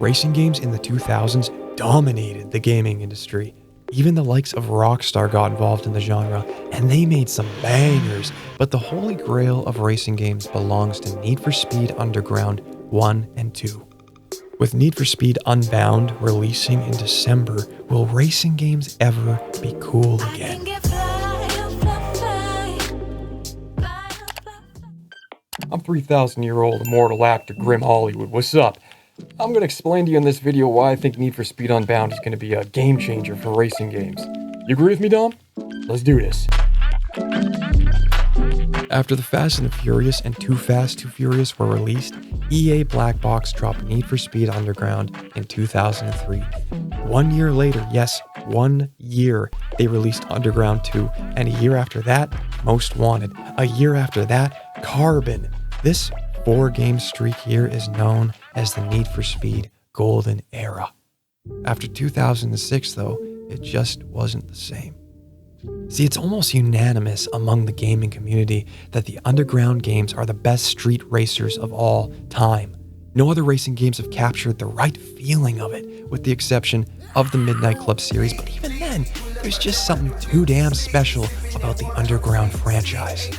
Racing games in the 2000s dominated the gaming industry. Even the likes of Rockstar got involved in the genre, and they made some bangers, but the holy grail of racing games belongs to Need for Speed Underground 1 and 2. With Need for Speed Unbound releasing in December, will racing games ever be cool again? I'm 3,000-year-old immortal actor Grim Hollywood. What's up? I'm going to explain to you in this video why I think Need for Speed Unbound is going to be a game changer for racing games. You agree with me, Dom? Let's do this. After the Fast and the Furious and Too Fast, Too Furious were released, EA Black Box dropped Need for Speed Underground in 2003. 1 year later, yes, 1 year, they released Underground 2, and a year after that, Most Wanted. A year after that, Carbon. This 4-game streak here is known as the Need for Speed Golden Era. After 2006, though, it just wasn't the same. See, it's almost unanimous among the gaming community that the Underground games are the best street racers of all time. No other racing games have captured the right feeling of it, with the exception of the Midnight Club series, but even then, there's just something too damn special about the Underground franchise.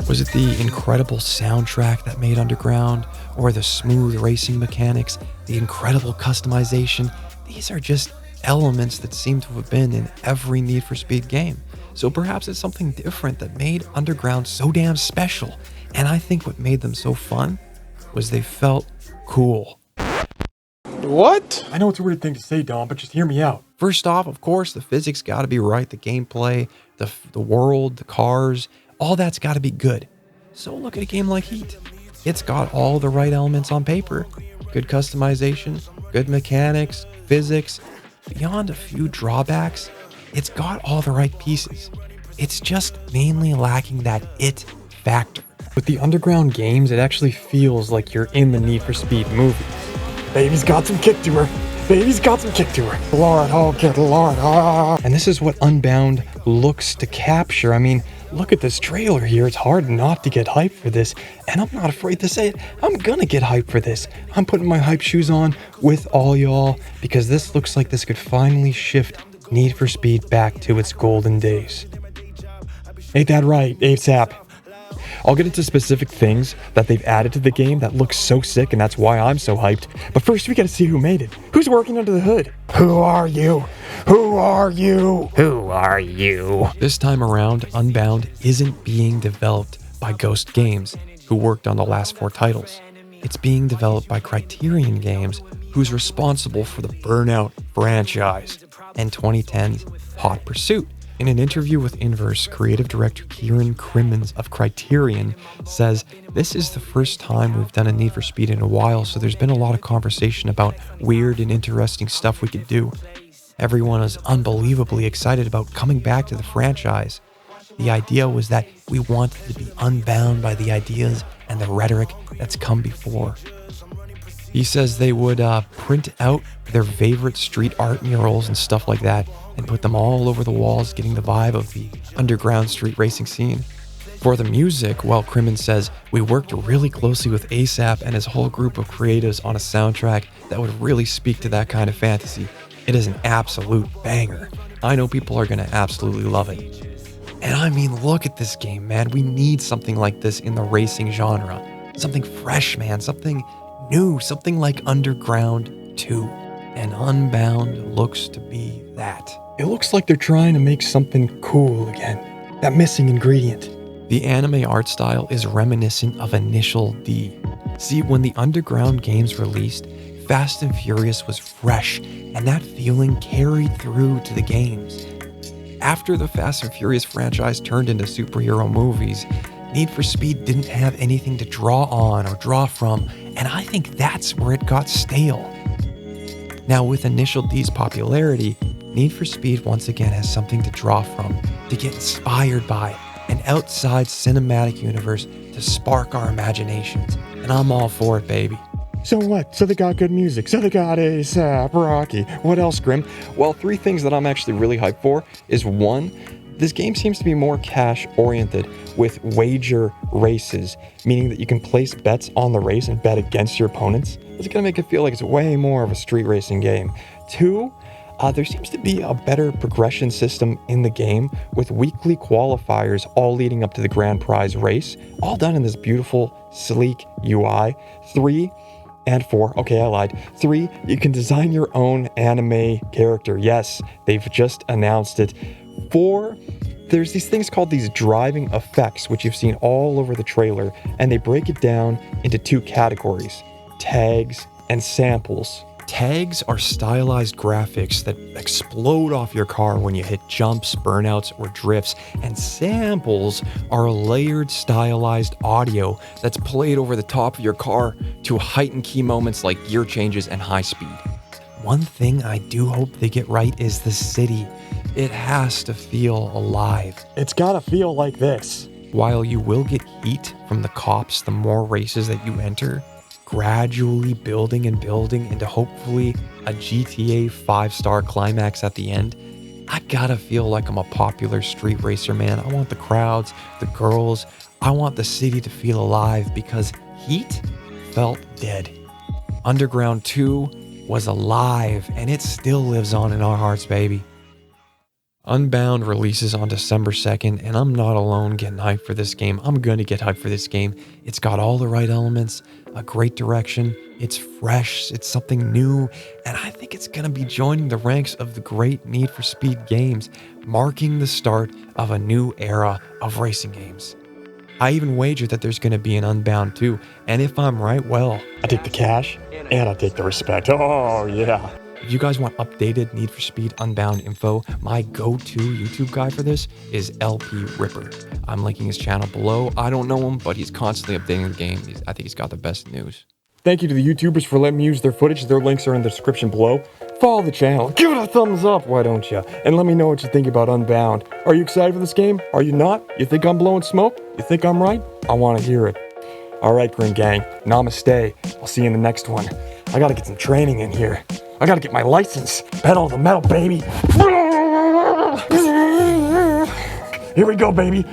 Was it the incredible soundtrack that made Underground, or the smooth racing mechanics, the incredible customization? These are just elements that seem to have been in every Need for Speed game. So perhaps it's something different that made Underground so damn special. And I think what made them so fun was they felt cool. What? I know it's a weird thing to say, Dom, but just hear me out. First off, of course, the physics gotta be right, the gameplay, the world, the cars, all that's gotta be good. So look at a game like Heat. It's got all the right elements on paper. Good customization, good mechanics, physics. Beyond a few drawbacks, it's got all the right pieces. It's just mainly lacking that it factor. With the Underground games, it actually feels like you're in the Need for Speed movies. Baby's got some kick to her. Baby's got some kick to her. Lord, oh, good Lord, ah. And this is what Unbound looks to capture. I mean, look at this trailer here. It's hard not to get hyped for this. And I'm not afraid to say it. I'm gonna get hyped for this. I'm putting my hype shoes on with all y'all because this looks like this could finally shift Need for Speed back to its golden days. Ain't that right, ASAP? I'll get into specific things that they've added to the game that looks so sick, and that's why I'm so hyped. But first, we gotta see who made it. Who's working under the hood? Who are you? Who are you? Who are you? This time around, Unbound isn't being developed by Ghost Games, who worked on the last 4 titles. It's being developed by Criterion Games, who's responsible for the Burnout franchise and 2010's Hot Pursuit. In an interview with Inverse, creative director Kieran Crimmins of Criterion says, "This is the first time we've done a Need for Speed in a while, so there's been a lot of conversation about weird and interesting stuff we could do. Everyone is unbelievably excited about coming back to the franchise. The idea was that we wanted to be unbound by the ideas and the rhetoric that's come before." He says they would print out their favorite street art murals and stuff like that and put them all over the walls, getting the vibe of the underground street racing scene. For the music, well, Crimmins says, "We worked really closely with ASAP and his whole group of creatives on a soundtrack that would really speak to that kind of fantasy. It is an absolute banger. I know people are going to absolutely love it." And I mean, look at this game, man. We need something like this in the racing genre. Something fresh, man. Something new. Something like Underground 2. And Unbound looks to be that. It looks like they're trying to make something cool again. That missing ingredient. The anime art style is reminiscent of Initial D. See, when the Underground games released, Fast and Furious was fresh, and that feeling carried through to the games. After the Fast and Furious franchise turned into superhero movies, Need for Speed didn't have anything to draw on or draw from, and I think that's where it got stale. Now, with Initial D's popularity, Need for Speed once again has something to draw from, to get inspired by, an outside cinematic universe to spark our imaginations. And I'm all for it, baby. So what? So they got good music. So they got ASAP Rocky. What else, Grim? Well, 3 things that I'm actually really hyped for is 1, This game seems to be more cash-oriented with wager races, meaning that you can place bets on the race and bet against your opponents. It's going to make it feel like it's way more of a street racing game. 2, there seems to be a better progression system in the game with weekly qualifiers all leading up to the grand prize race, all done in this beautiful, sleek UI. 3 and 4, okay, I lied. 3, you can design your own anime character. Yes, they've just announced it. 4, there's these things called these driving effects, which you've seen all over the trailer, and they break it down into 2 categories: tags and samples. Tags are stylized graphics that explode off your car when you hit jumps, burnouts, or drifts, and samples are layered stylized audio that's played over the top of your car to heighten key moments like gear changes and high speed. One thing I do hope they get right is the city. It has to feel alive. It's gotta feel like this. While you will get heat from the cops the more races that you enter, gradually building and building into hopefully a GTA 5-star climax at the end, I gotta feel like I'm a popular street racer, man. I want the crowds, the girls, I want the city to feel alive because Heat felt dead. Underground 2 was alive and it still lives on in our hearts, baby. Unbound releases on December 2nd, and I'm not alone getting hyped for this game. I'm going to get hyped for this game. It's got all the right elements, a great direction, it's fresh, it's something new, and I think it's going to be joining the ranks of the great Need for Speed games, marking the start of a new era of racing games. I even wager that there's going to be an Unbound 2, and if I'm right, well, I take the cash, and I take the respect. Oh, yeah. if you guys want updated Need for Speed Unbound info, my go-to YouTube guy for this is LP Ripper. I'm linking his channel below. I don't know him, but he's constantly updating the game. I think he's got the best news. Thank you to the YouTubers for letting me use their footage. Their links are in the description below. Follow the channel. Give it a thumbs up, why don't you? And let me know what you think about Unbound. Are you excited for this game? Are you not? You think I'm blowing smoke? You think I'm right? I want to hear it. All right, Grim Gang. Namaste. I'll see you in the next one. I gotta get some training in here. I gotta get my license. Pedal to the metal, baby. Here we go, baby.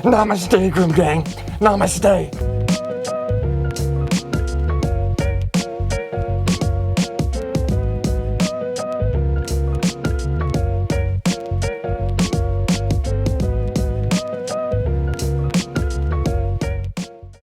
Namaste, Grim Gang. Namaste.